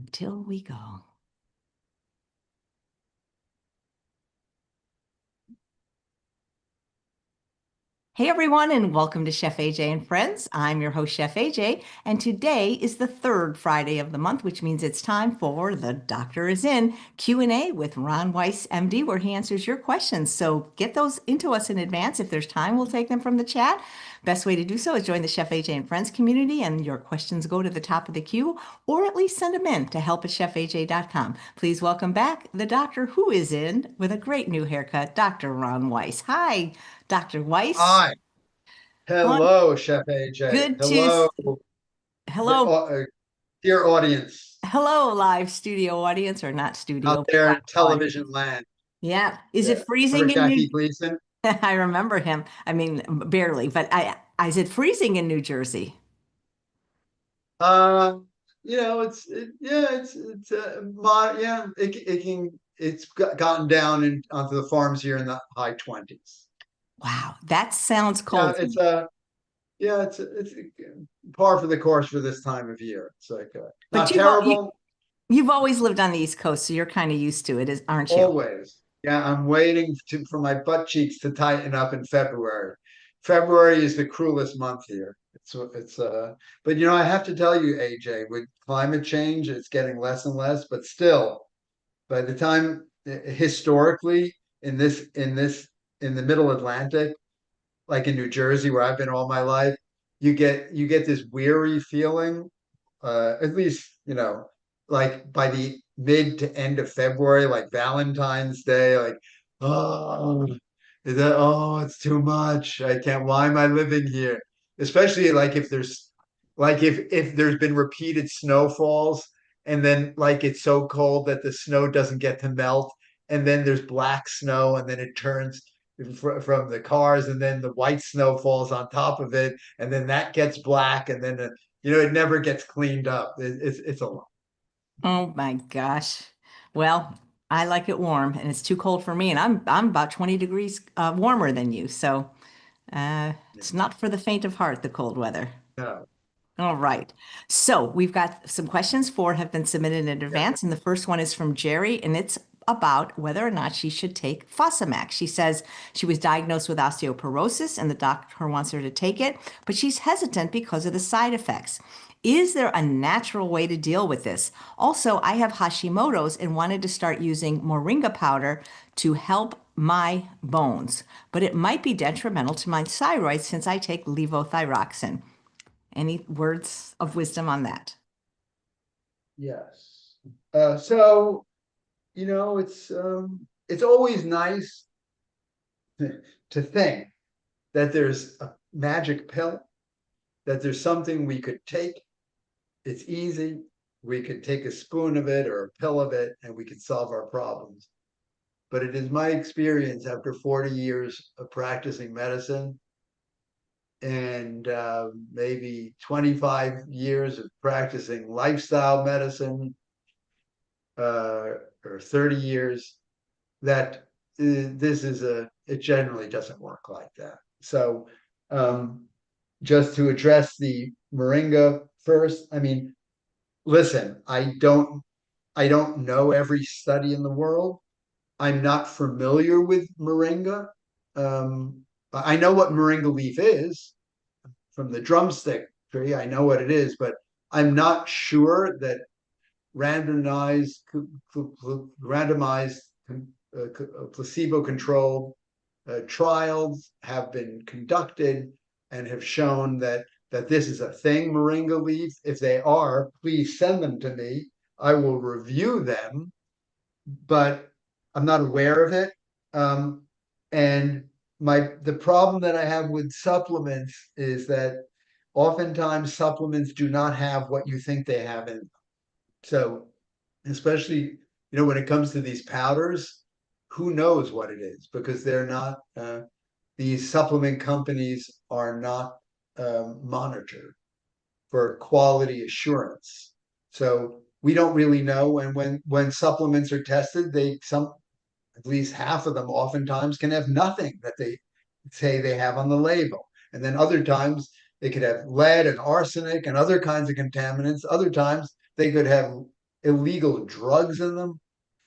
Until we go. Hey everyone, and welcome to Chef AJ and Friends. I'm your host, Chef AJ, and today is the third Friday of the month, which means it's time for The Doctor is In Q&A with Ron Weiss, MD, where he answers your questions. So get those into us in advance. If there's time, we'll take them from the chat. Best way to do so is join the Chef AJ and Friends community, and your questions go to the top of the queue, or at least send them in to help@chefaj.com. Please welcome back the doctor who is in with a great new haircut, Dr. Ron Weiss. Hi, Dr. Weiss. Hi. Well, Hello, Chef AJ. good to Hello, the hello, dear audience hello, live studio audience, or not out studio, but there live in television audience. land. Yeah. Is Yeah. it freezing Remember in New? Jackie Gleason? I remember him. I mean, barely, but is it freezing in New Jersey? Uh, yeah, yeah, gotten down onto the farms here in the high 20s. Wow, that sounds Yeah, cold. it's par for the course for this time of year. It's like But not terrible. you've always lived on the East Coast, so you're kind of used to it, aren't you? Always. Yeah, I'm waiting for my butt cheeks to tighten up in February. February is the cruelest month here. But I have to tell you, AJ, with climate change, it's getting less and less, but still, by the time historically in the middle Atlantic, like in New Jersey, where I've been all my life, you get this weary feeling, at least, like by the mid to end of February, like Valentine's Day, like, oh, it's too much. I can't, why am I living here? Especially like if there's been repeated snowfalls and then like it's so cold that the snow doesn't get to melt and then there's black snow and then it turns from the cars and then the white snow falls on top of it and then that gets black and then it never gets cleaned up. It's a lot. Oh my gosh. Well, I like it warm, and it's too cold for me, and I'm about 20 degrees warmer than you, so it's not for the faint of heart, the cold weather. No. All right. So we've got some questions. Four have been submitted in Yeah. advance, and the first one is from Jerry, and it's about whether or not she should take Fosamax. She says she was diagnosed with osteoporosis, and the doctor wants her to take it, but she's hesitant because of the side effects. Is there a natural way to deal with this? Also, I have Hashimoto's and wanted to start using moringa powder to help my bones, but it might be detrimental to my thyroid since I take levothyroxine. Any words of wisdom on that? Yes. So, it's always nice to think that there's a magic pill, that there's something we could take. It's easy. We could take a spoon of it or a pill of it and we could solve our problems. But it is my experience after 40 years of practicing medicine and maybe 25 years of practicing lifestyle medicine, or 30 years, that it generally doesn't work like that. So, um, just to address the moringa first, I mean, listen, I don't know every study in the world. I'm not familiar with moringa. I know what moringa leaf is from the drumstick tree. I know what it is, but I'm not sure that randomized randomized placebo-controlled trials have been conducted and have shown that this is a thing, moringa leaf. If they are, please send them to me. I will review them, but I'm not aware of it. And the problem that I have with supplements is that oftentimes supplements do not have what you think they have in them. So, especially, when it comes to these powders, who knows what it is because they're not, these supplement companies are not monitored for quality assurance. So we don't really know. And when supplements are tested, at least half of them oftentimes can have nothing that they say they have on the label. And then other times they could have lead and arsenic and other kinds of contaminants. Other times they could have illegal drugs in them.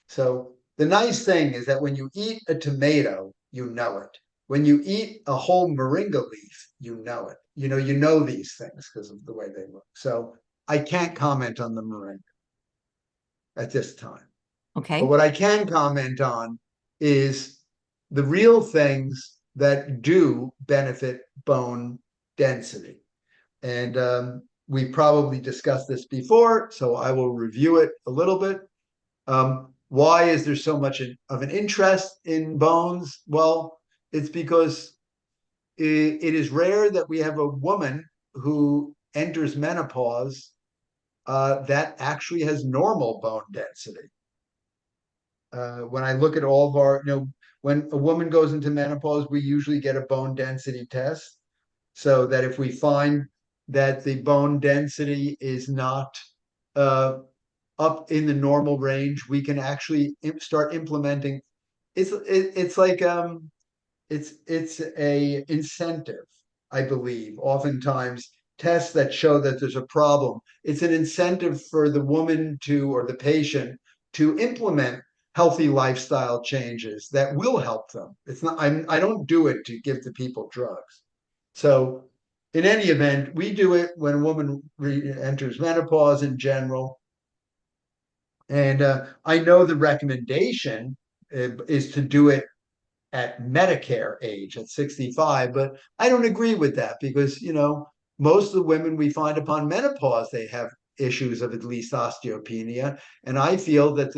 So the nice thing is that when you eat a tomato, you know it. When you eat a whole moringa leaf, you know it. You know these things because of the way they look. So I can't comment on the moringa at this time. But Okay. what I can comment on is the real things that do benefit bone density. And we probably discussed this before, so I will review it a little bit. Why is there so much of an interest in bones? Well, it's because it is rare that we have a woman who enters menopause that actually has normal bone density. When I look at all of our, when a woman goes into menopause, we usually get a bone density test so that if we find that the bone density is not uh, up in the normal range, we can actually start implementing. It's like it's a incentive, I believe. Oftentimes, tests that show that there's a problem. It's an incentive for the woman to or the patient to implement healthy lifestyle changes that will help them. It's not. I don't do it to give the people drugs. So, in any event, we do it when a woman enters menopause in general. And I know the recommendation is to do it at Medicare age at 65, but I don't agree with that because, most of the women we find upon menopause, they have issues of at least osteopenia. And I feel that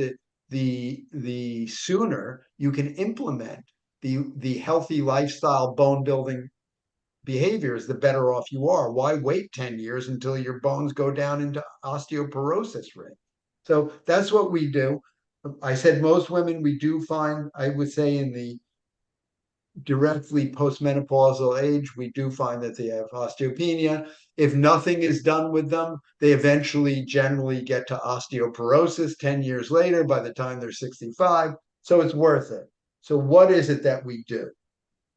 the sooner you can implement the healthy lifestyle bone building behaviors, the better off you are. Why wait 10 years until your bones go down into osteoporosis rate? So that's what we do. I said most women we do find, I would say in the directly postmenopausal age, we do find that they have osteopenia. If nothing is done with them, they eventually generally get to osteoporosis 10 years later by the time they're 65. So it's worth it. So, what is it that we do?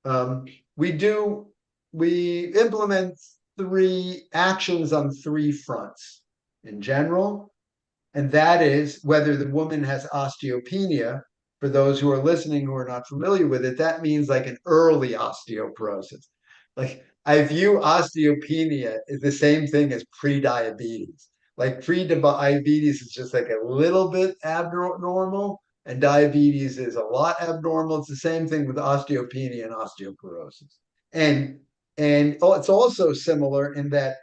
Um, we do, we implement three actions on three fronts in general. And that is whether the woman has osteopenia. For those who are listening who are not familiar with it, that means like an early osteoporosis. Like I view osteopenia as the same thing as pre-diabetes. Like pre-diabetes is just like a little bit abnormal, and diabetes is a lot abnormal. It's the same thing with osteopenia and osteoporosis. And it's also similar in that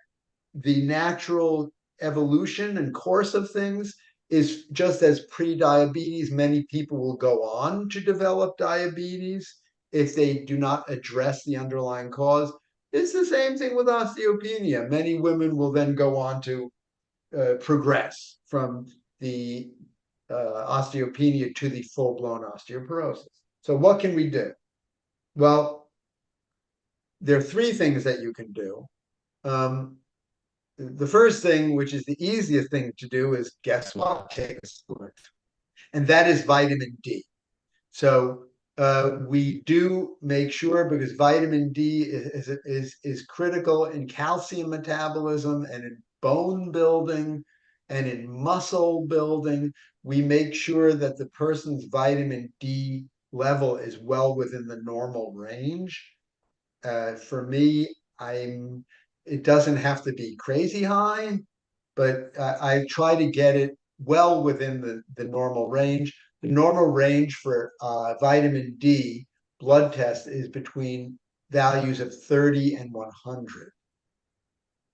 the natural evolution and course of things is just as pre-diabetes, many people will go on to develop diabetes if they do not address the underlying cause. It's the same thing with osteopenia. Many women will then go on to progress from the osteopenia to the full-blown osteoporosis. So what can we do? Well, there are three things that you can do. Um, the first thing, which is the easiest thing to do, is guess what? Take a supplement, and that is vitamin D. So we do make sure because vitamin D is critical in calcium metabolism and in bone building and in muscle building. We make sure that the person's vitamin D level is well within the normal range. For me, I'm it doesn't have to be crazy high, but I try to get it well within the normal range. The normal range for vitamin D blood test is between values of 30 and 100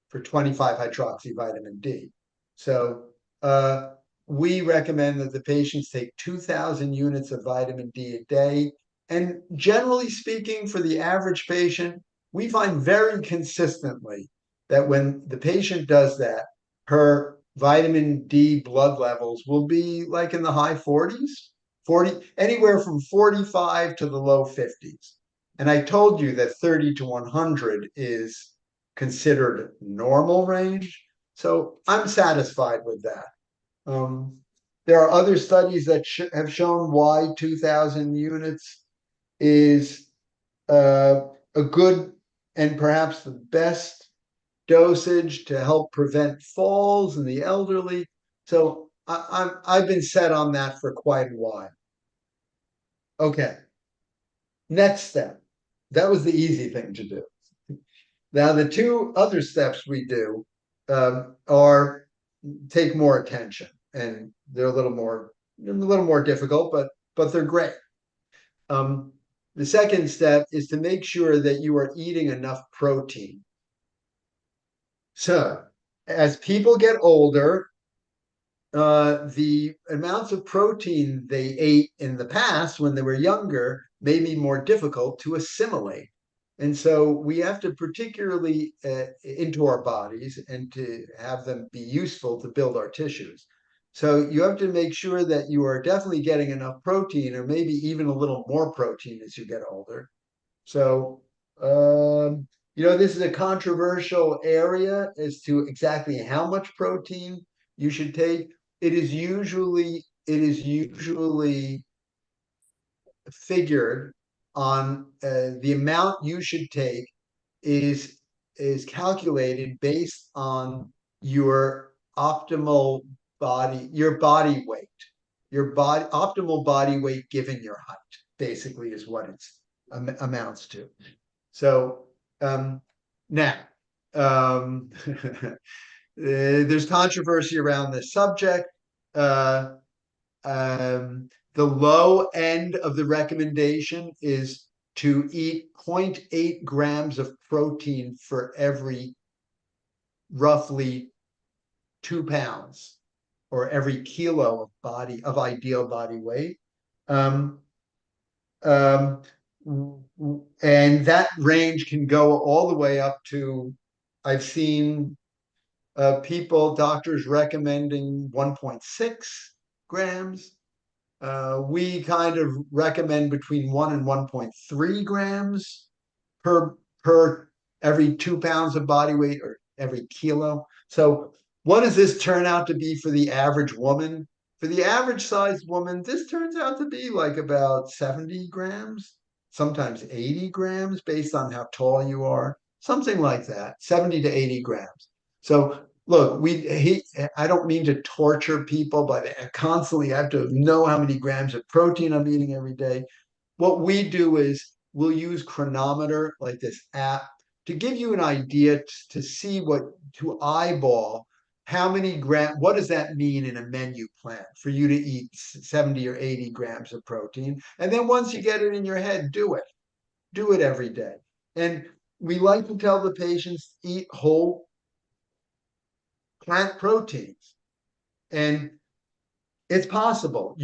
for 25 hydroxy vitamin D. So we recommend that the patients take 2,000 units of vitamin D a day. And generally speaking, for the average patient, we find very consistently that when the patient does that, her vitamin D blood levels will be like in the high 40s, 40, anywhere from 45 to the low 50s. And I told you that 30 to 100 is considered normal range. So I'm satisfied with that. Um, there are other studies that have shown why 2,000 units is a good and perhaps the best dosage to help prevent falls in the elderly. So I've been set on that for quite a while. Okay, next step. That was the easy thing to do. Now, the two other steps we do are take more attention, and they're a little more difficult, but they're great. Um, the second step is to make sure that you are eating enough protein. So, as people get older, the amounts of protein they ate in the past when they were younger may be more difficult to assimilate. And so we have to particularly into our bodies and to have them be useful to build our tissues. So you have to make sure that you are definitely getting enough protein, or maybe even a little more protein as you get older. So, this is a controversial area as to exactly how much protein you should take. It is usually figured on the amount you should take is is calculated based on your optimal your body weight, your body optimal body weight given your height, basically is what it's amounts to. So now, there's controversy around this subject. Uh, the low end of the recommendation is to eat 0.8 grams of protein for every roughly 2 pounds, or every kilo of ideal body weight. Um, um, and that range can go all the way up to, I've seen doctors recommending 1.6 grams. We kind of recommend between 1 and 1.3 grams per per every 2 pounds of body weight, or every kilo. So what does this turn out to be for the average woman? For the average sized woman, this turns out to be like about 70 grams, sometimes 80 grams, based on how tall you are, something like that, 70 to 80 grams. So look, I don't mean to torture people, but I constantly have to know how many grams of protein I'm eating every day. What we do is we'll use Chronometer, like this app, to give you an idea to see to eyeball how many grams, what does that mean in a menu plan for you to eat 70 or 80 grams of protein. And then once you get it in your head, do it every day. And we like to tell the patients, eat whole plant proteins. And it's possible.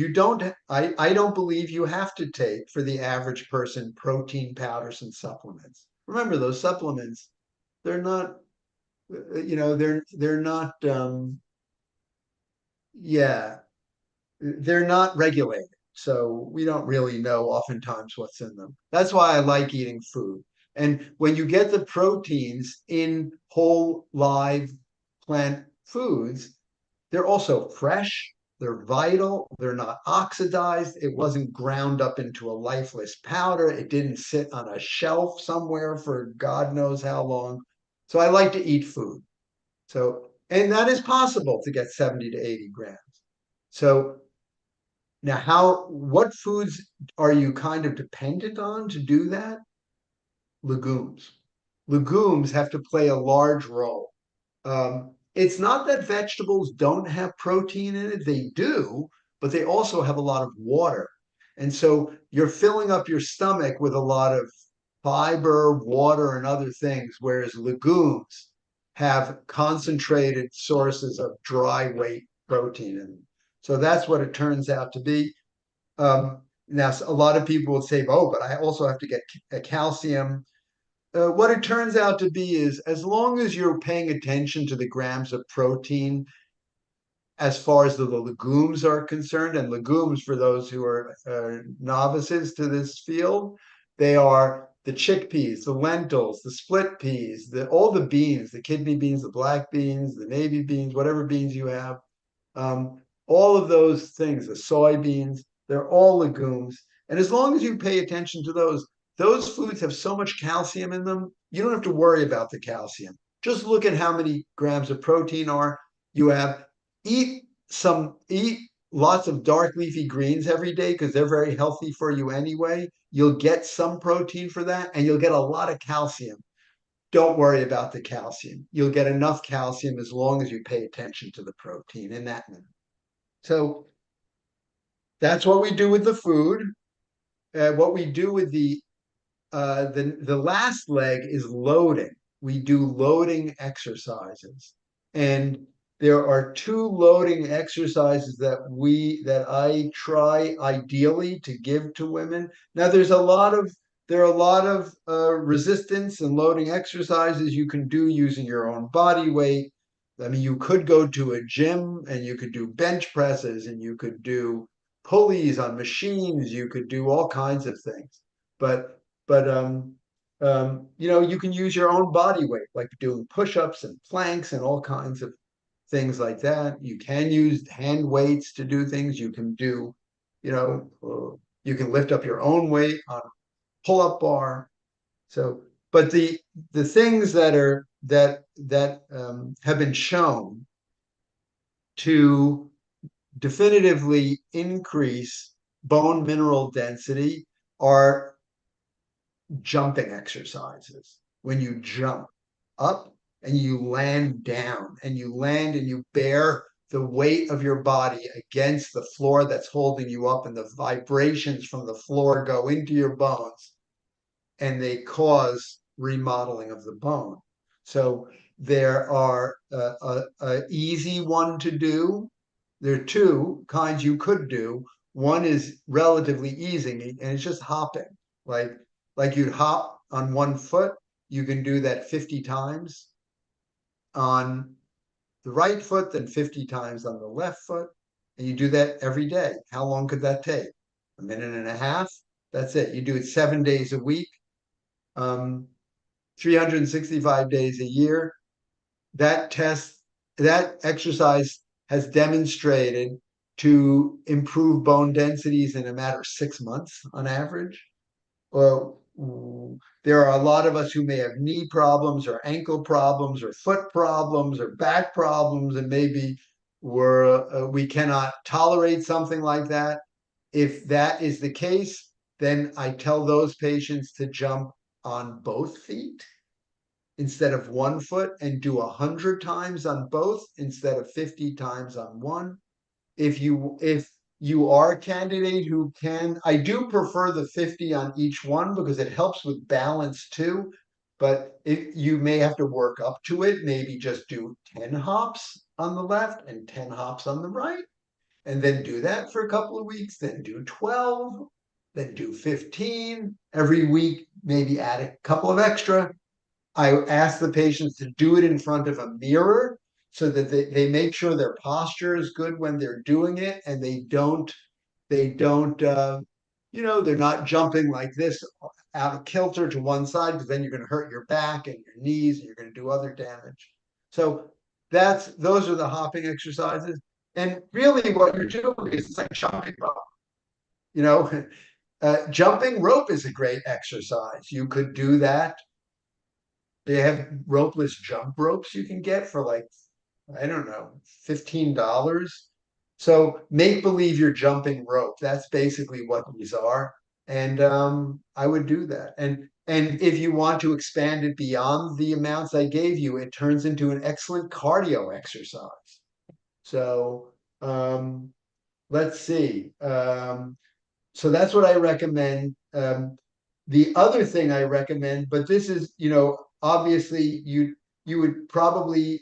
I don't believe you have to take, for the average person, protein powders and supplements. Remember, those supplements, they're not, they're not, yeah, they're not regulated. So we don't really know oftentimes what's in them. That's why I like eating food. And when you get the proteins in whole live plant foods, they're also fresh, they're vital, they're not oxidized. It wasn't ground up into a lifeless powder. It didn't sit on a shelf somewhere for God knows how long. So I like to eat food. So, and that is possible to get 70 to 80 grams. So now, what foods are you kind of dependent on to do that? Legumes. Legumes have to play a large role. It's not that vegetables don't have protein in it, they do, but they also have a lot of water. And so you're filling up your stomach with a lot of fiber, water, and other things, whereas legumes have concentrated sources of dry weight protein in them. So that's what it turns out to be. Now, a lot of people will say, oh, but I also have to get a calcium. What it turns out to be is, as long as you're paying attention to the grams of protein as far as the legumes are concerned, and legumes, for those who are novices to this field, they are the chickpeas, the lentils, the split peas, all the beans, the kidney beans, the black beans, the navy beans, whatever beans you have, all of those things, the soybeans, they're all legumes. And as long as you pay attention to those foods have so much calcium in them, you don't have to worry about the calcium. Just look at how many grams of protein are you have. Eat eat lots of dark leafy greens every day because they're very healthy for you anyway. You'll get some protein for that, and you'll get a lot of calcium. Don't worry about the calcium. You'll get enough calcium as long as you pay attention to the protein in that minute. So that's what we do with the food. What we do with the last leg is loading. We do loading exercises, and there are two loading exercises that I try ideally to give to women. Now, there are a lot of resistance and loading exercises you can do using your own body weight. I mean, you could go to a gym and you could do bench presses and you could do pulleys on machines. You could do all kinds of things, but but you can use your own body weight, like doing push-ups and planks and all kinds of things like that. You can use hand weights to do things. You can do, you can lift up your own weight on a pull-up bar. So, but the things that have been shown to definitively increase bone mineral density are jumping exercises. When you jump up and you land down and you land and you bear the weight of your body against the floor that's holding you up, and the vibrations from the floor go into your bones and they cause remodeling of the bone. So there are a easy one to do. There are two kinds you could do. One is relatively easy, and it's just hopping. Like like you'd hop on one foot, you can do that 50 times on the right foot, then 50 times on the left foot. And you do that every day. How long could that take? A minute and a half? That's it. You do it 7 days a week, 365 days a year. That test, that exercise has demonstrated to improve bone densities in a matter of 6 months on average. Well, there are a lot of us who may have knee problems or ankle problems or foot problems or back problems, and maybe we cannot tolerate something like that. If that is the case, then I tell those patients to jump on both feet instead of one foot, and do 100 times on both instead of 50 times on one. If you are a candidate who can, I do prefer the 50 on each one because it helps with balance too. But if you may have to work up to it, maybe just do 10 hops on the left and 10 hops on the right, and then do that for a couple of weeks, then do 12, then do 15 every week, maybe add a couple of extra. I ask the patients to do it in front of a mirror so that they make sure their posture is good when they're doing it, and they don't they're not jumping like this out of kilter to one side, because then you're going to hurt your back and your knees and you're going to do other damage. So those are the hopping exercises. And really what you're doing is it's like jumping rope. You know, jumping rope is a great exercise. You could do that. They have ropeless jump ropes you can get for like, I don't know, $15. So make believe you're jumping rope. That's basically what these are. And I would do that. And if you want to expand it beyond the amounts I gave you, it turns into an excellent cardio exercise. So let's see. So that's what I recommend. The other thing I recommend, but this is, obviously you would probably,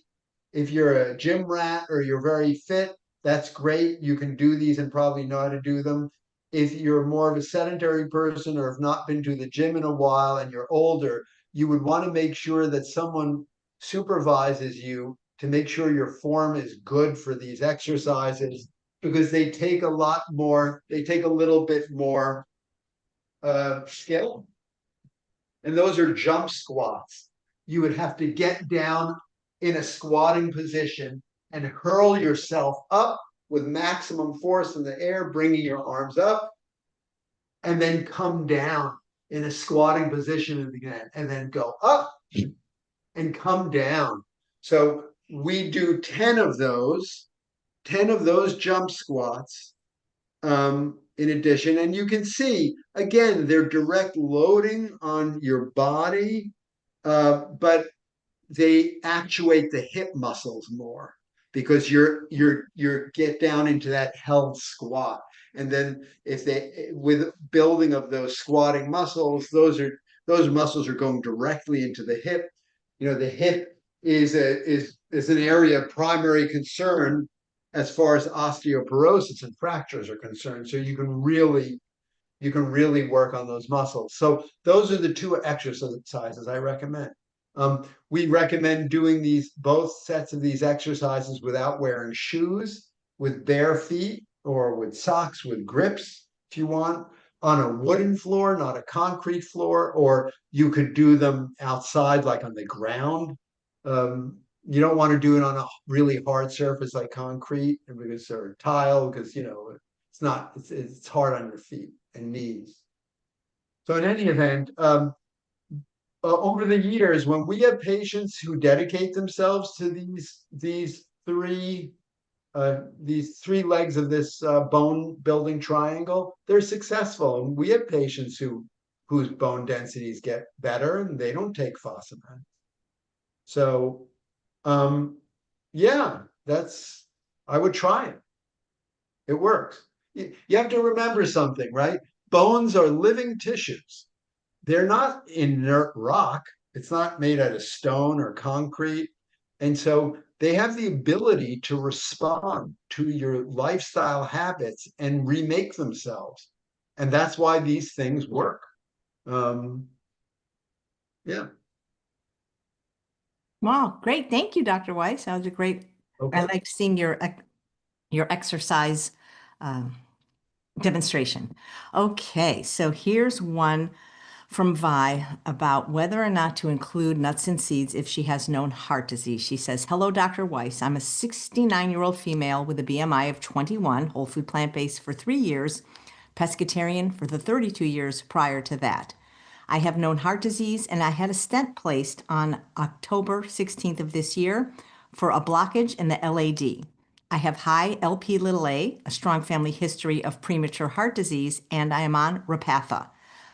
if you're a gym rat or you're very fit, that's great. You can do these and probably know how to do them. If you're more of a sedentary person or have not been to the gym in a while and you're older, you would want to make sure that someone supervises you to make sure your form is good for these exercises, because they take a little bit more skill. And those are jump squats. You would have to get down in a squatting position and hurl yourself up with maximum force in the air, bringing your arms up, and then come down in a squatting position again, and then go up and come down. So we do 10 of those 10 of those jump squats in addition. And you can see, again, they're direct loading on your body, but they actuate the hip muscles more because you're get down into that held squat. And then if they with building of those squatting muscles, those muscles are going directly into the hip. The hip is an area of primary concern as far as osteoporosis and fractures are concerned. So you can really work on those muscles. So those are the two exercises I recommend. We recommend doing both sets of these exercises without wearing shoes, with bare feet, or with socks with grips, if you want, on a wooden floor, not a concrete floor, or you could do them outside, like on the ground. You don't want to do it on a really hard surface like concrete because or tile, because it's hard on your feet and knees. So in any event, over the years, when we have patients who dedicate themselves to these three legs of this bone building triangle, they're successful. And we have patients whose bone densities get better and they don't take Fosamax. So, yeah, I would try it. It works. You have to remember something, right? Bones are living tissues. They're not inert rock. It's not made out of stone or concrete. And so they have the ability to respond to your lifestyle habits and remake themselves. And that's why these things work. Yeah. Wow, great. Thank you, Dr. Weiss. That was a great, I Okay. liked seeing your exercise um, demonstration. Okay, so here's one from Vi about whether or not to include nuts and seeds if she has known heart disease. She says, "Hello, Dr. Weiss. I'm a 69-year-old female with a BMI of 21, whole food plant-based for 3 years, pescatarian for the 32 years prior to that. I have known heart disease and I had a stent placed on October 16th of this year for a blockage in the LAD. I have high LP little a strong family history of premature heart disease, and I am on Repatha.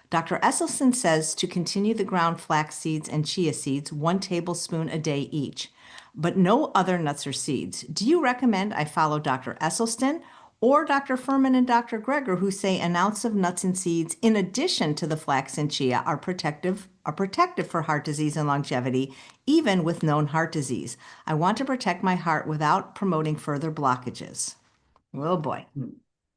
Dr. Esselstyn says to continue the ground flax seeds and chia seeds, 1 tablespoon a day each, but no other nuts or seeds. Do you recommend I follow Dr. Esselstyn or Dr. Furman and Dr. Greger, who say an ounce of nuts and seeds in addition to the flax and chia are protective for heart disease and longevity, even with known heart disease? I want to protect my heart without promoting further blockages." Oh boy,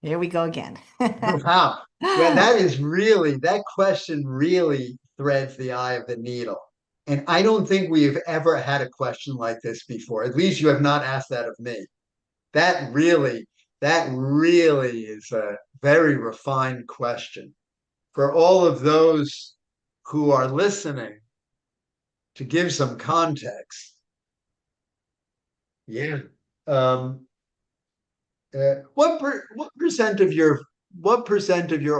here we go again. Wow. Well, that question really threads the eye of the needle. And I don't think we've ever had a question like this before. At least you have not asked that of me. That really, that really is a very refined question. For all of those who are listening, to give some context, yeah. Um, what percent of your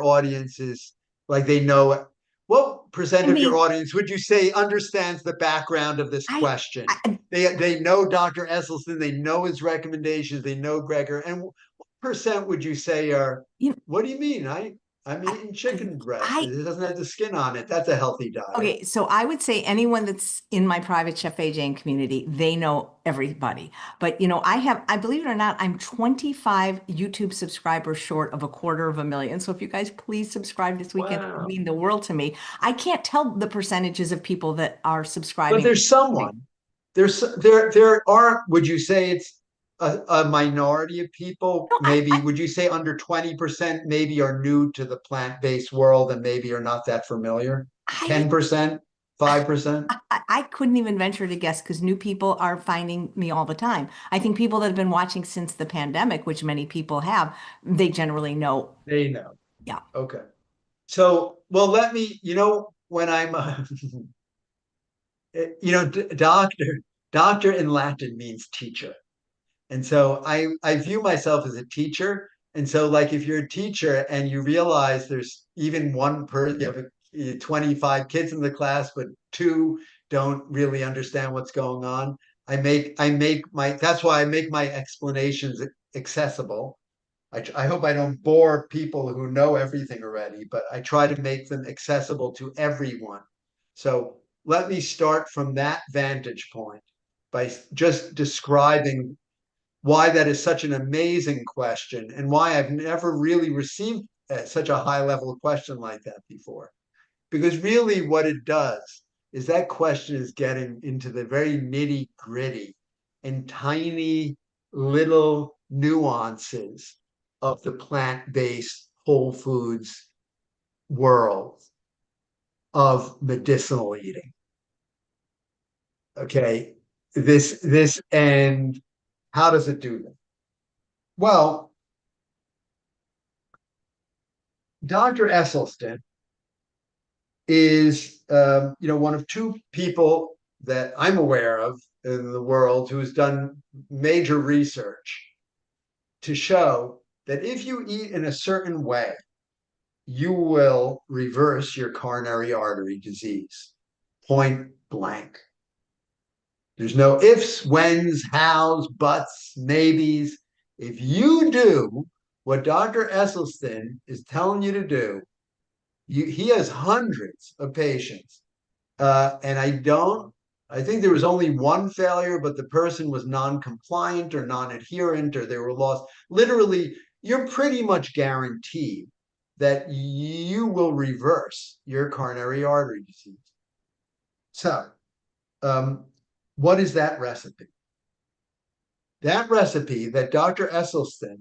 audience is like they know what I percent of your mean, audience would you say understands the background of this I, question? I They know Dr. Esselstyn, they know his recommendations, they know Greger, and what percent would you say are? you What do you mean? I'm I, eating chicken breast. I It doesn't have the skin on it. That's a healthy diet. Okay, so I would say anyone that's in my private Chef AJ community, they know everybody. But I believe it or not, I'm 25 YouTube subscribers short of 250,000. So if you guys please subscribe this weekend, it would Wow. mean the world to me. I can't tell the percentages of people that are But subscribing. there's someone. There aren't, would you say it's a minority of people? No, Maybe, would you say under 20% maybe are new to the plant-based world and maybe are not that familiar? I 10%, 5%? I couldn't even venture to guess because new people are finding me all the time. I think people that have been watching since the pandemic, which many people have, they generally know. They know. Yeah. Okay. So, well, when I'm, doctor in Latin means teacher. And so I view myself as a teacher. And so, like, if you're a teacher and you realize there's even one person, you have 25 kids in the class, but two don't really understand what's going on. That's why I make my explanations accessible. I hope I don't bore people who know everything already, but I try to make them accessible to everyone. So let me start from that vantage point by just describing why that is such an amazing question and why I've never really received such a high level question like that before. Because really, what it does is that question is getting into the very nitty gritty and tiny little nuances of the plant based whole foods world of medicinal eating. Okay. And how does it do that? Well, Dr. Esselstyn is one of two people that I'm aware of in the world who has done major research to show that if you eat in a certain way, you will reverse your coronary artery disease. Point blank. There's no ifs, whens, hows, buts, maybes. If you do what Dr. Esselstyn is telling you to do, he has hundreds of patients. And I think there was only one failure, but the person was non-compliant or non-adherent, or they were lost. Literally, you're pretty much guaranteed that you will reverse your coronary artery disease. So, what is that recipe? That recipe that Dr. Esselstyn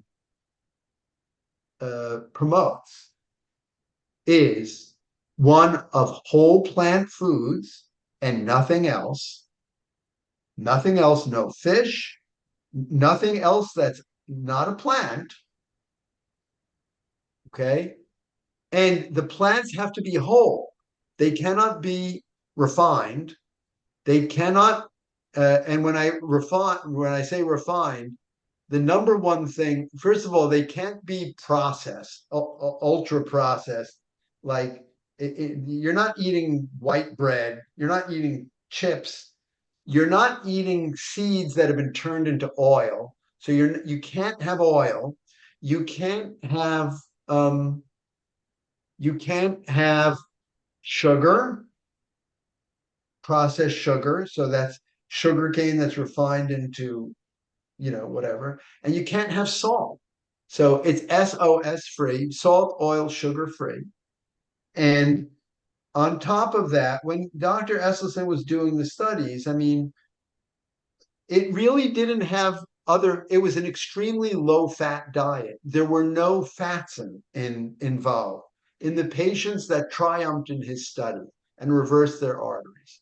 promotes is one of whole plant foods and nothing else. Nothing else, no fish, nothing else that's not a plant. Okay. And the plants have to be whole. They cannot be refined. They cannot, and when I say refined, the number one thing, first of all, they can't be processed, ultra processed. Like you're not eating white bread, you're not eating chips, you're not eating seeds that have been turned into oil. So you can't have oil. You can't have you can't have sugar, processed sugar. So that's sugar cane that's refined into whatever. And you can't have salt. So it's SOS free, salt, oil, sugar free. And on top of that, when Dr. Esselstyn was doing the studies, I mean, it really didn't have it was an extremely low fat diet. There were no fats involved in the patients that triumphed in his study and reversed their arteries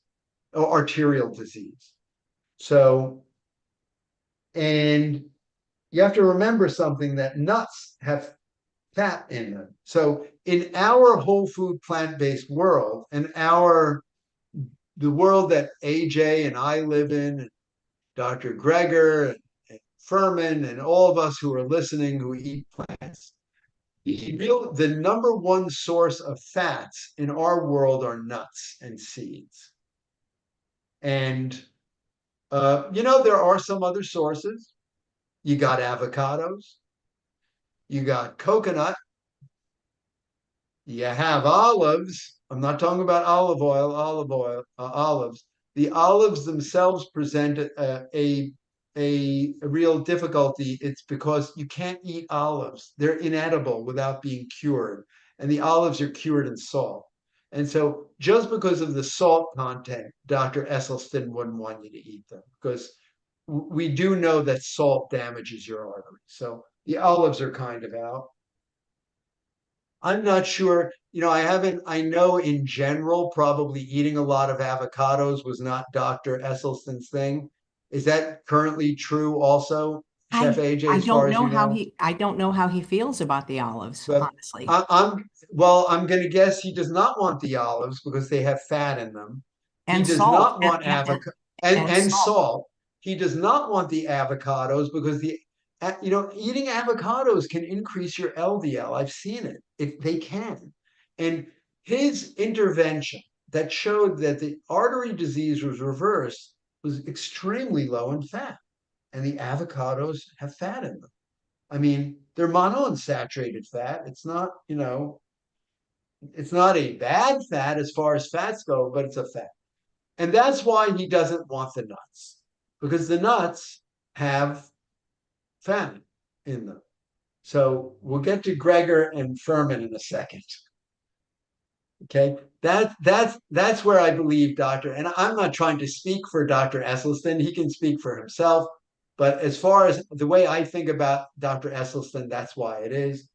or arterial disease. So, and you have to remember something, that nuts have fat in them. So in our whole food plant-based world, and the world that AJ and I live in, Dr. Greger and Furman and all of us who are listening who eat plants, the number one source of fats in our world are nuts and seeds. And there are some other sources. You got avocados, you got coconut, you have olives. I'm not talking about olives. The olives themselves present a real difficulty. It's because you can't eat olives. They're inedible without being cured. And the olives are cured in salt. And so just because of the salt content, Dr. Esselstyn wouldn't want you to eat them, because we do know that salt damages your arteries. So the olives are kind of out. I'm not sure. I know in general, probably eating a lot of avocados was not Dr. Esselstyn's thing. Is that currently true also, Chef AJ, I as far don't as know you how know? he feels about the olives, But honestly. I'm going to guess he does not want the olives because they have fat in them. He And does salt not want avocado and and salt. salt. He does not want the avocados because eating avocados can increase your LDL. I've seen it. They can. And his intervention that showed that the artery disease was reversed was extremely low in fat. And the avocados have fat in them. I mean, they're monounsaturated fat. It's not a bad fat as far as fats go, but it's a fat. And that's why he doesn't want the nuts, because the nuts have fat in them. So we'll get to Greger and Furman in a second. Okay, that's where I believe Dr. And I'm not trying to speak for Dr. Esselstyn. He can speak for himself. But as far as the way I think about Dr. Esselstyn, that's why it is.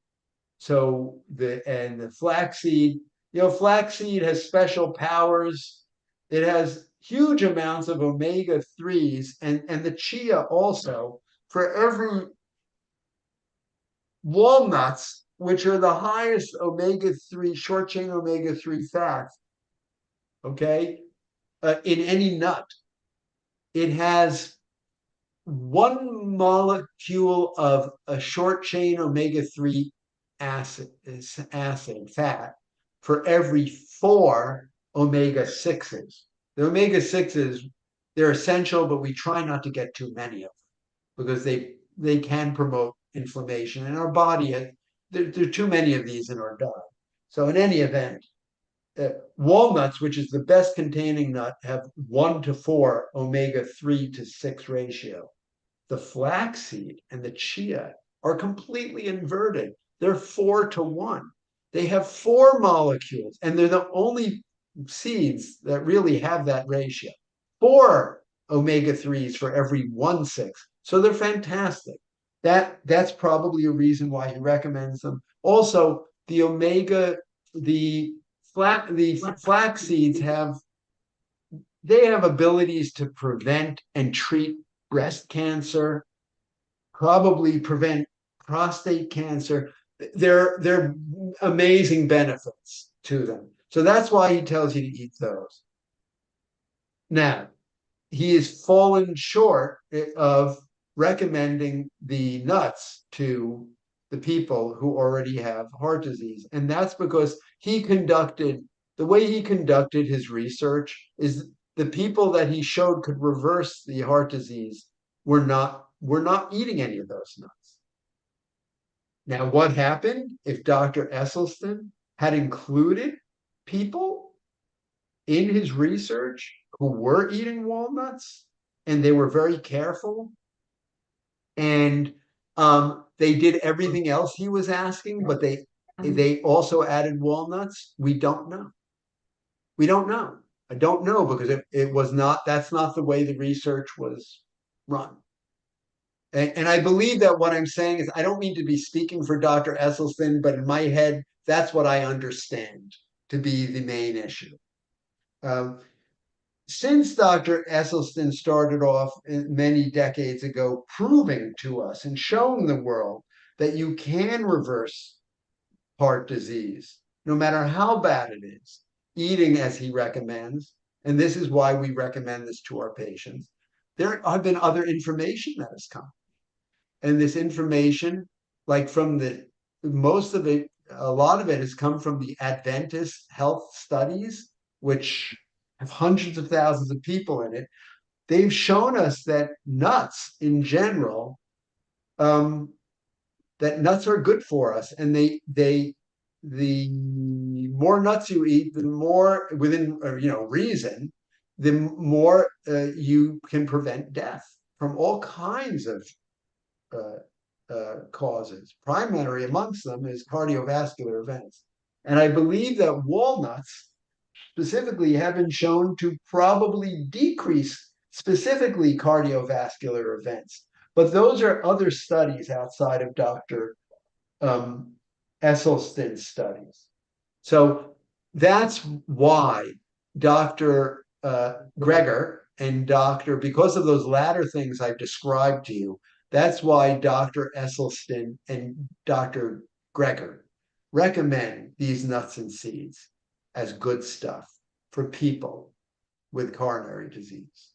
So the flaxseed, flaxseed has special powers. It has huge amounts of omega-3s and the chia also. For every walnuts, which are the highest omega-3, short chain omega-3 fats, okay, in any nut, it has 1 molecule of a short chain omega-3 acid fat for every 4 omega-6s. The omega-6s, they're essential, but we try not to get too many of them because they can promote inflammation in our body. There are too many of these in our diet. So in any event, walnuts, which is the best containing nut, have 1 to 4 omega-3 to 6 ratio. The flaxseed and the chia are completely inverted. They're 4 to 1. They have 4 molecules, and they're the only seeds that really have that ratio. 4 omega-3s for every 1/6. So they're fantastic. That's probably a reason why he recommends them. Also, the flax seeds have abilities to prevent and treat breast cancer, probably prevent prostate cancer. They're amazing benefits to them. So that's why he tells you to eat those. Now, he has fallen short of recommending the nuts to the people who already have heart disease. And that's because the way he conducted his research is the people that he showed could reverse the heart disease were not eating any of those nuts. Now, what happened if Dr. Esselstyn had included people in his research who were eating walnuts and they were very careful and they did everything else he was asking, but they also added walnuts? We don't know. We don't know. I don't know because that's not the way the research was run. And I believe that what I'm saying is, I don't mean to be speaking for Dr. Esselstyn, but in my head, that's what I understand to be the main issue. Since Dr. Esselstyn started off many decades ago proving to us and showing the world that you can reverse heart disease, no matter how bad it is, eating as he recommends, and this is why we recommend this to our patients, there have been other information that has come. And this information, like a lot of it has come from the Adventist health studies, which have hundreds of thousands of people in it. They've shown us that nuts in general, that nuts are good for us. And the more nuts you eat, the more within reason, the more you can prevent death from all kinds of causes. Primary amongst them is cardiovascular events. And I believe that walnuts specifically have been shown to probably decrease specifically cardiovascular events. But those are other studies outside of Dr. Esselstyn's studies. So that's why Dr. Greger and because of those latter things I've described to you, that's why Dr. Esselstyn and Dr. Greger recommend these nuts and seeds as good stuff for people with coronary disease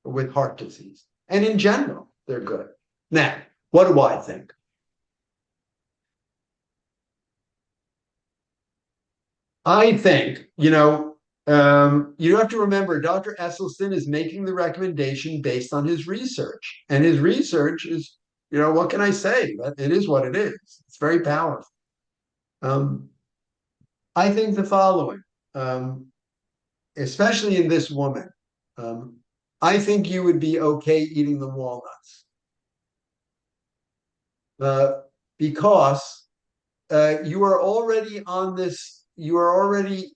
or with heart disease. And in general, they're good. Now, what do I think? I think, you have to remember Dr. Esselstyn is making the recommendation based on his research. And his research what can I say? It is what it is. It's very powerful. Um, I think the following, um, especially in this woman, um, I think you would be okay eating the walnuts uh, because you are already on this. You are already,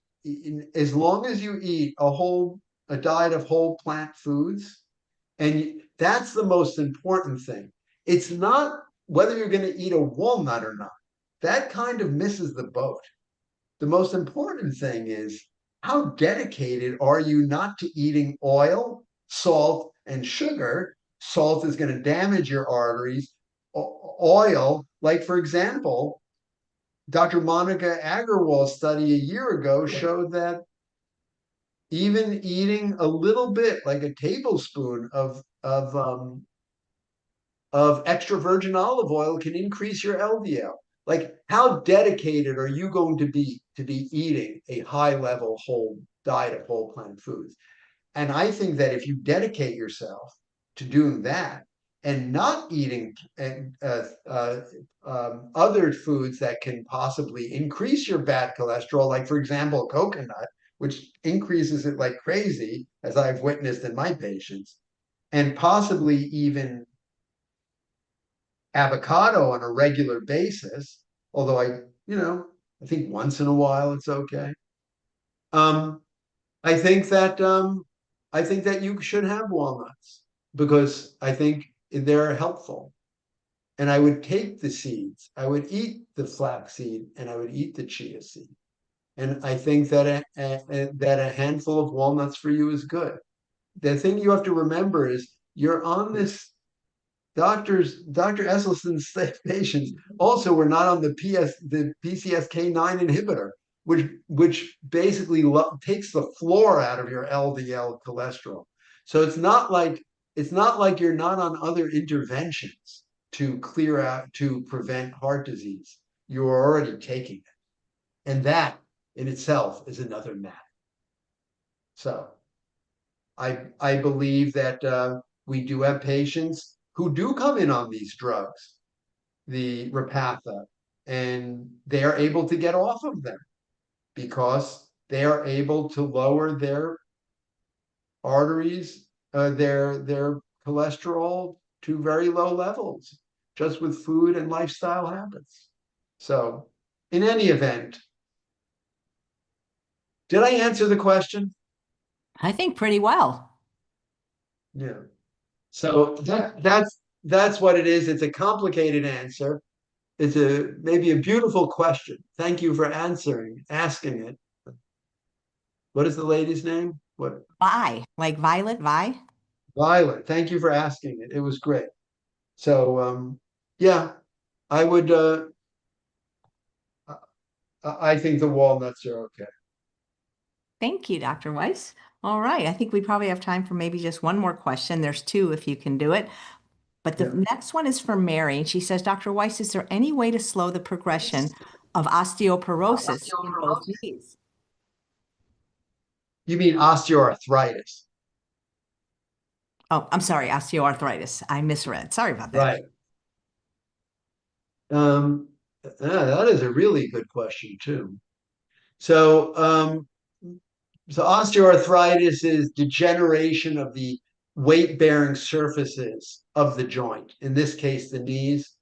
as long as you eat a diet of whole plant foods, and that's the most important thing. It's not whether you're going to eat a walnut or not. That kind of misses the boat. The most important thing is how dedicated are you not to eating oil, salt, and sugar? Salt is going to damage your arteries. Oil, like for example, Dr. Monica Agarwal's study a year ago showed that even eating a little bit, like a tablespoon of extra virgin olive oil, can increase your LDL. Like, how dedicated are you going to be eating a high level whole diet of whole plant foods? And I think that if you dedicate yourself to doing that and not eating other foods that can possibly increase your bad cholesterol, like for example, coconut, which increases it like crazy, as I've witnessed in my patients, and possibly even avocado on a regular basis, although I think once in a while it's okay. Um, I think that you should have walnuts because I think they're helpful. And I would take the seeds. I would eat the flaxseed and I would eat the chia seed. And I think that a handful of walnuts for you is good. The thing you have to remember is you're on this Dr. Esselstyn's patients also were not on the PCSK9 inhibitor, which basically takes the floor out of your LDL cholesterol. So it's not like you're not on other interventions to prevent heart disease. You're already taking it, and that in itself is another matter. So I believe that we do have patients who do come in on these drugs, the Repatha, and they are able to get off of them because they are able to lower their arteries, their cholesterol to very low levels just with food and lifestyle habits. So, in any event, did I answer the question? I think pretty well. Yeah. So that's what it is. It's a complicated answer. It's a maybe a beautiful question. Thank you for asking it. What is the lady's name? What? Vi, like Violet, Vi. Violet. Thank you for asking it. It was great. So yeah, I would I think the walnuts are okay. Thank you, Dr. Weiss. All right. I think we probably have time for maybe just one more question. There's two if you can do it. But the Yeah. next one is from Mary, and she says, Dr. Weiss, is there any way to slow the progression of osteoporosis in both knees? You mean osteoarthritis? Oh, I'm sorry, osteoarthritis. I misread. Sorry about that. Right. Um, that is a really good question too. So so osteoarthritis is degeneration of the weight-bearing surfaces of the joint, in this case, the knees.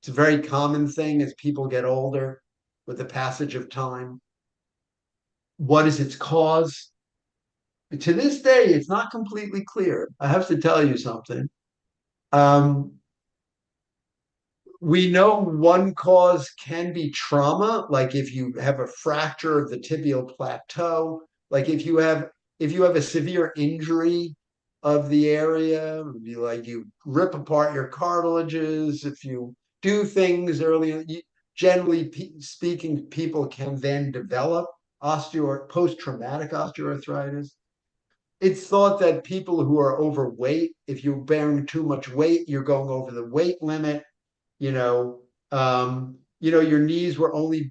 It's a very common thing as people get older with the passage of time. What is its cause? To this day, it's not completely clear. I have to tell you something. Um, we know one cause can be trauma, like if you have a fracture of the tibial plateau, like if you have a severe injury of the area, like you rip apart your cartilages, if you do things early, generally speaking, people can then develop post-traumatic osteoarthritis. It's thought that people who are overweight, if you're bearing too much weight, you're going over the weight limit, your knees were only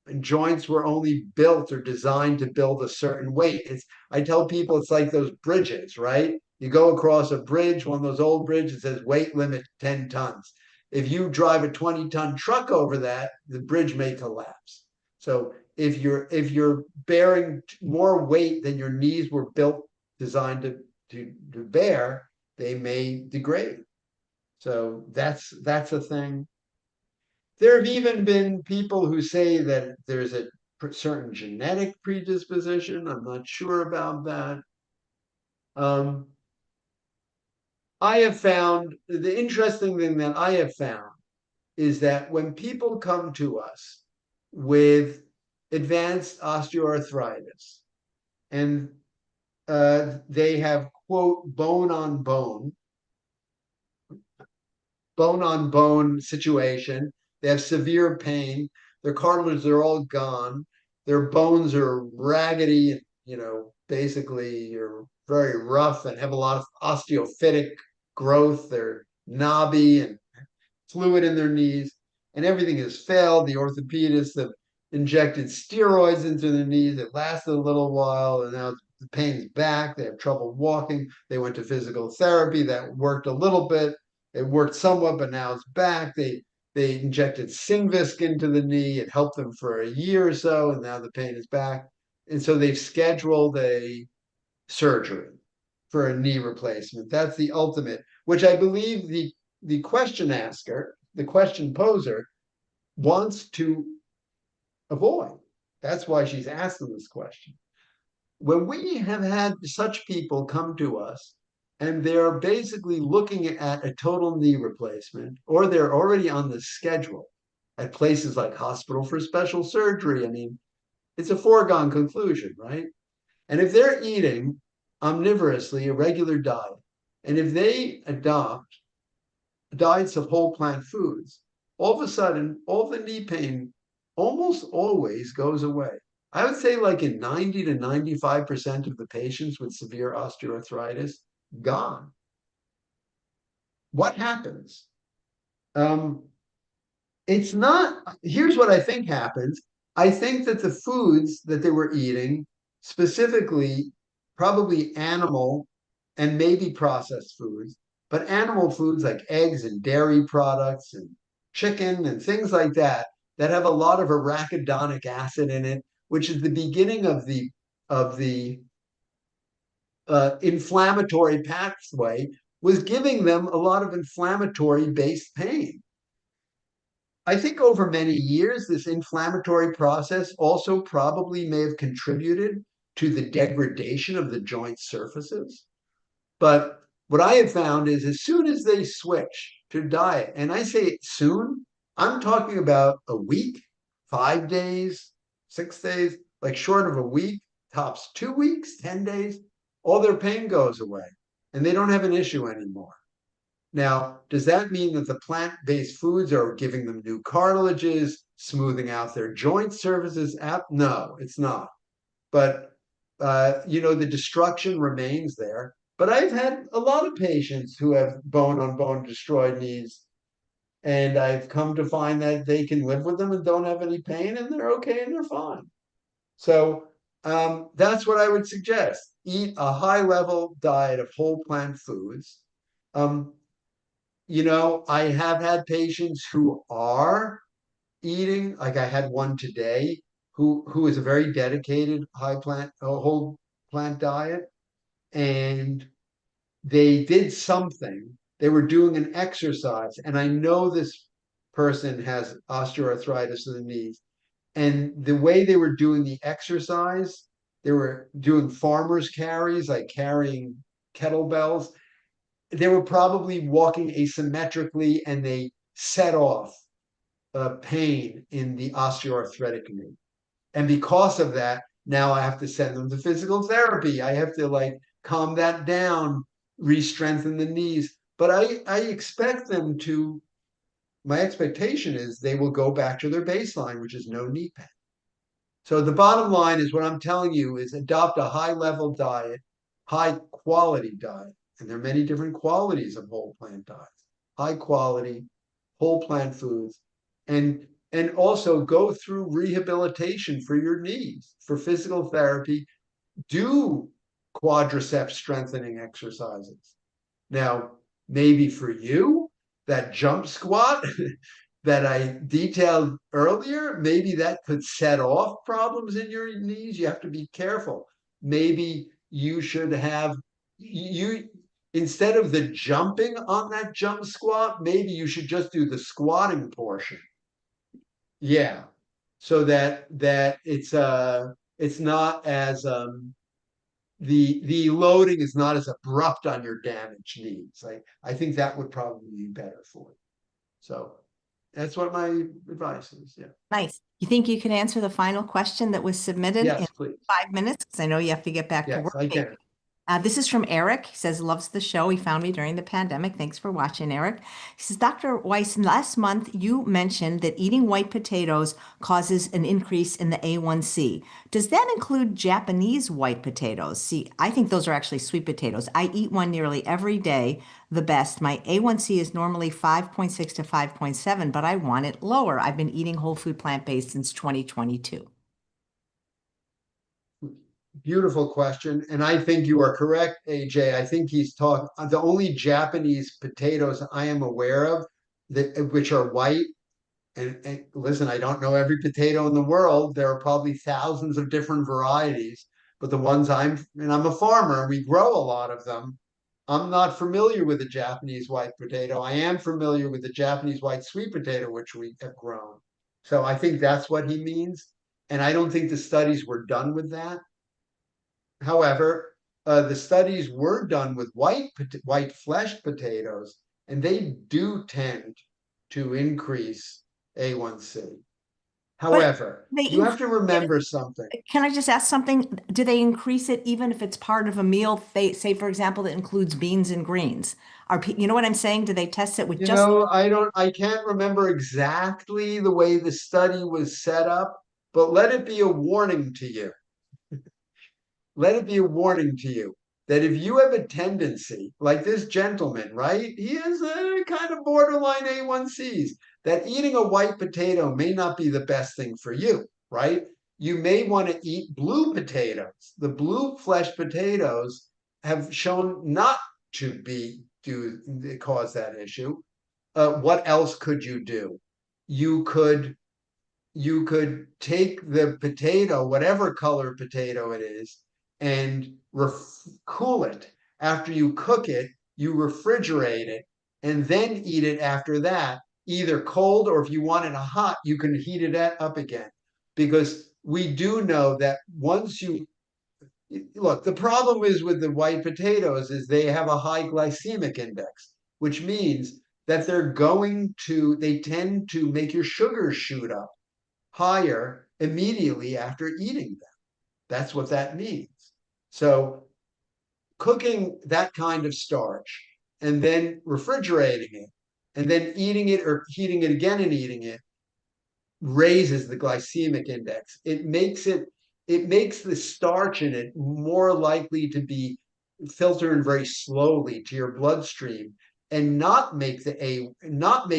and joints were only built or designed to build a certain weight. I tell people it's like those bridges, right? You go across a bridge, one of those old bridges that says weight limit 10 tons. If you drive a 20-ton truck over that, the bridge may collapse. So if you're bearing more weight than your knees were built designed to bear, they may degrade. So that's a thing. There have even been people who say that there's a certain genetic predisposition. I'm not sure about that. Um, I have found the interesting thing that I have found is that when people come to us with advanced osteoarthritis and they have, quote, bone on bone situation. They have severe pain. Their cartilages are all gone. Their bones are raggedy, basically are very rough and have a lot of osteophytic growth. They're knobby and fluid in their knees, and everything has failed. The orthopedists have injected steroids into their knees. It lasted a little while, and now the pain's back. They have trouble walking. They went to physical therapy. That worked a little bit. It worked somewhat, but now it's back. They injected Synvisc into the knee. It helped them for a year or so, and now the pain is back. And so they've scheduled a surgery for a knee replacement. That's the ultimate, which I believe the question asker, the question poser, wants to avoid. That's why she's asking this question. When we have had such people come to us and they're basically looking at a total knee replacement, or they're already on the schedule at places like Hospital for Special Surgery, I mean, it's a foregone conclusion, right? And if they're eating omnivorously a regular diet, and if they adopt diets of whole plant foods, all of a sudden, all the knee pain almost always goes away. I would say, like in 90 to 95% of the patients with severe osteoarthritis, gone. What happens? Um, it's not, here's what I think happens. I think that the foods that they were eating, specifically probably animal and maybe processed foods, but animal foods like eggs and dairy products and chicken and things like that, that have a lot of arachidonic acid in it, which is the beginning of the inflammatory pathway, was giving them a lot of inflammatory based pain. I think over many years, this inflammatory process also probably may have contributed to the degradation of the joint surfaces. But what I have found is as soon as they switch to diet, and I say soon, I'm talking about a week, 5 days, 6 days, like short of a week, tops 2 weeks, 10 days, all their pain goes away and they don't have an issue anymore. Now, does that mean that the plant-based foods are giving them new cartilages, smoothing out their joint surfaces? No, it's not. But the destruction remains there. But I've had a lot of patients who have bone-on-bone destroyed knees, and I've come to find that they can live with them and don't have any pain, and they're okay and they're fine. So that's what I would suggest. Eat a high-level diet of whole plant foods. Um, I have had patients who are eating, like I had one today who is a very dedicated whole plant diet, and they did something. They were doing an exercise, and I know this person has osteoarthritis in the knees. And the way they were doing the exercise, they were doing farmers carries, like carrying kettlebells. They were probably walking asymmetrically, and they set off pain in the osteoarthritic knee. And because of that, now I have to send them to physical therapy. I have to like calm that down, re-strengthen the knees. But I expect them to, my expectation is they will go back to their baseline, which is no knee pain. So the bottom line is what I'm telling you is adopt a high level diet, high quality diet. And there are many different qualities of whole plant diets. High quality, whole plant foods, and also go through rehabilitation for your knees, for physical therapy. Do quadricep strengthening exercises. Now, maybe for you, that jump squat that I detailed earlier, maybe that could set off problems in your knees. You have to be careful. Maybe you should have you instead of the jumping on that jump squat, maybe you should just do the squatting portion. Yeah. So that it's not as the loading is not as abrupt on your damaged knees. I think that would probably be better for you. So that's what my advice is. Yeah. Nice. You think you can answer the final question that was submitted in Yes, please. 5 minutes? Because I know you have to get back to Yes, work. I can. This is from Eric. He says, loves the show. He found me during the pandemic. Thanks for watching, Eric. He says, Dr. Weiss, last month you mentioned that eating white potatoes causes an increase in the A1C. Does that include Japanese white potatoes? See, I think those are actually sweet potatoes. I eat one nearly every day, the best. My A1C is normally 5.6 to 5.7, but I want it lower. I've been eating whole food plant-based since 2022. Beautiful question. And I think you are correct, AJ. I think he's talking the only Japanese potatoes I am aware of that which are white. And listen, I don't know every potato in the world. There are probably thousands of different varieties, but the ones I'm a farmer and we grow a lot of them. I'm not familiar with the Japanese white potato. I am familiar with the Japanese white sweet potato, which we have grown. So I think that's what he means. And I don't think the studies were done with that. However, the studies were done with white fleshed potatoes, and they do tend to increase A1C. But However, they you have to increase it. remember something. Can I just ask something? Do they increase it even if it's part of a meal, they say, for example, that includes beans and greens? You know what I'm saying? Do they test it with just, I can't remember exactly the way the study was set up, but let it be a warning to you. Let it be a warning to you that if you have a tendency, like this gentleman, right? He has a kind of borderline A1Cs, that eating a white potato may not be the best thing for you, right? You may want to eat blue potatoes. The blue flesh potatoes have shown not to be do cause that issue. What else could you do? You could you could take the potato, whatever color potato it is, and cool it. After you cook it, you refrigerate it and then eat it after that, either cold or if you want it hot, you can heat it up again. Because we do know that once you look, the problem is with the white potatoes is they have a high glycemic index, which means that they tend to make your sugars shoot up higher immediately after eating them. That's what that means. So cooking that kind of starch and then refrigerating it and then eating it or heating it again and eating it raises the glycemic index. It makes the starch in it more likely to be filtering very slowly to your bloodstream and not make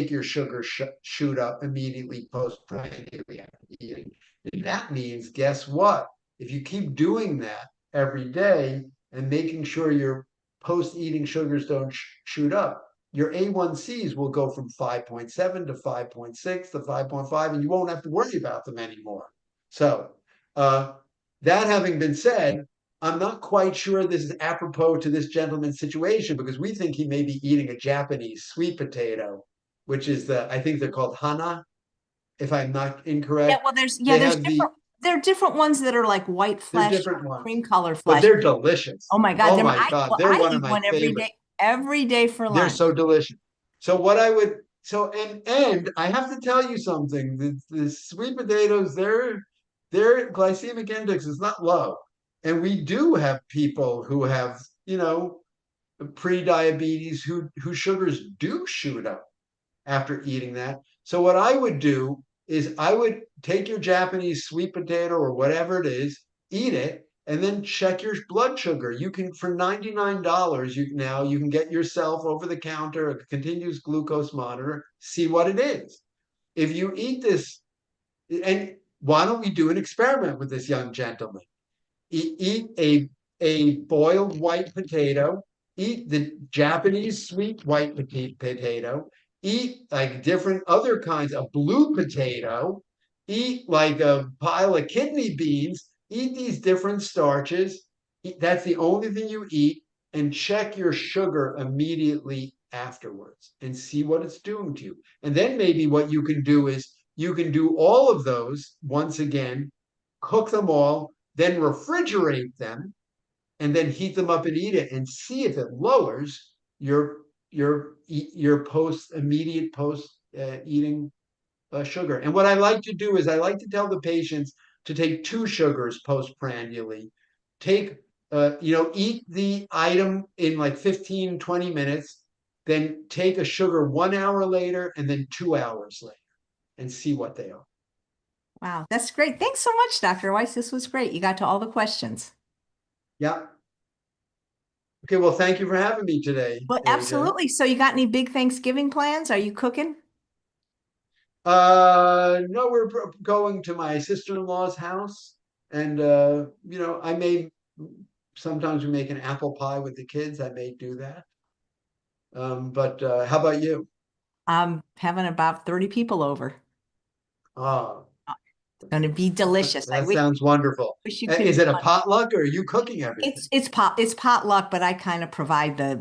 your sugar shoot up immediately postprandially after eating. And that means, guess what? If you keep doing that every day and making sure your post-eating sugars don't shoot up, your A1Cs will go from 5.7 to 5.6 to 5.5, and you won't have to worry about them anymore. So, that having been said, I'm not quite sure this is apropos to this gentleman's situation because we think he may be eating a Japanese sweet potato, which is I think they're called hana, if I'm not yeah, incorrect. well, They there's have different, there are different ones that are like white there's flesh, different ones, cream color but flesh. they're delicious. Oh my God. Oh my God, Well, they're I one of eat my one favorites. every day for They're lunch. so delicious. So what I would so and I have to tell you something. The sweet potatoes, their glycemic index is not low. And we do have people who have, pre-diabetes whose sugars do shoot up after eating that. So what I would do is I would take your Japanese sweet potato or whatever it is, eat it, and then check your blood sugar. You can for $99, you can get yourself over the counter a continuous glucose monitor, see what it is. If you eat this, and why don't we do an experiment with this young gentleman? Eat a boiled white potato, eat the Japanese sweet white potato, eat like different other kinds of blue potato, eat like a pile of kidney beans, eat these different starches. That's the only thing you eat, and check your sugar immediately afterwards and see what it's doing to you. And then maybe what you can do is you can do all of those once again, cook them all, then refrigerate them, and then heat them up and eat it, and see if it lowers your post eating sugar. And what I like to do is I like to tell the patients to take 2 sugars postprandially. Take eat the item in like 15-20 minutes, then take a sugar 1 hour later and then 2 hours later and see what they are. Wow, that's great. Thanks so much, Dr. Weiss. This was great. You got to all the questions. Yeah. Okay, well, thank you for having me today, Well, AJ. absolutely. So you got any big Thanksgiving plans? Are you cooking? No, we're going to my sister-in-law's house, and I may sometimes we make an apple pie with the kids. I may do that. But how about you? I'm having about 30 people over. Ah, It's going to be delicious. I that sounds wonderful. wish you could. Is it a potluck or are you cooking everything? It's potluck, but I kind of provide the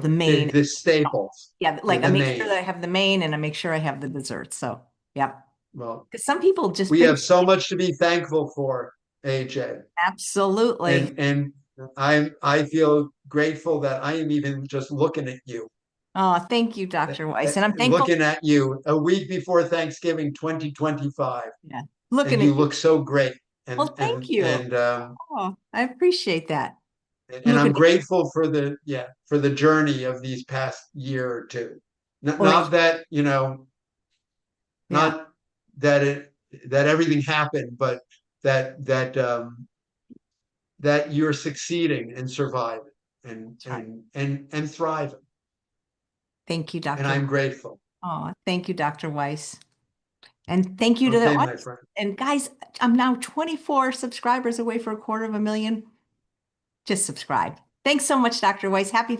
main. The staples, Yeah, the, like I the make sure that main. I have the main and I make sure I have the dessert. So, yeah. Well, Because some people just we think have so much to be thankful for, AJ. absolutely. And I feel grateful that I am even just looking at you, Oh, thank you, Dr. Weiss. And I'm thankful. looking at you a week before Thanksgiving 2025, Yeah. and Looking at you you. look so great. And Well, thank and you. and Oh, I appreciate that. and I'm Looking at grateful for the journey of these past year or two. Not, well, not that, yeah, not that everything happened, but that you're succeeding and surviving and that's right. and thriving. Thank you, And Dr. I'm grateful. Oh, thank you, Dr. Weiss. And thank you to the Okay, my audience. friend. And guys, I'm now 24 subscribers away for 250,000. Just subscribe. Thanks so much, Dr. Weiss. Happy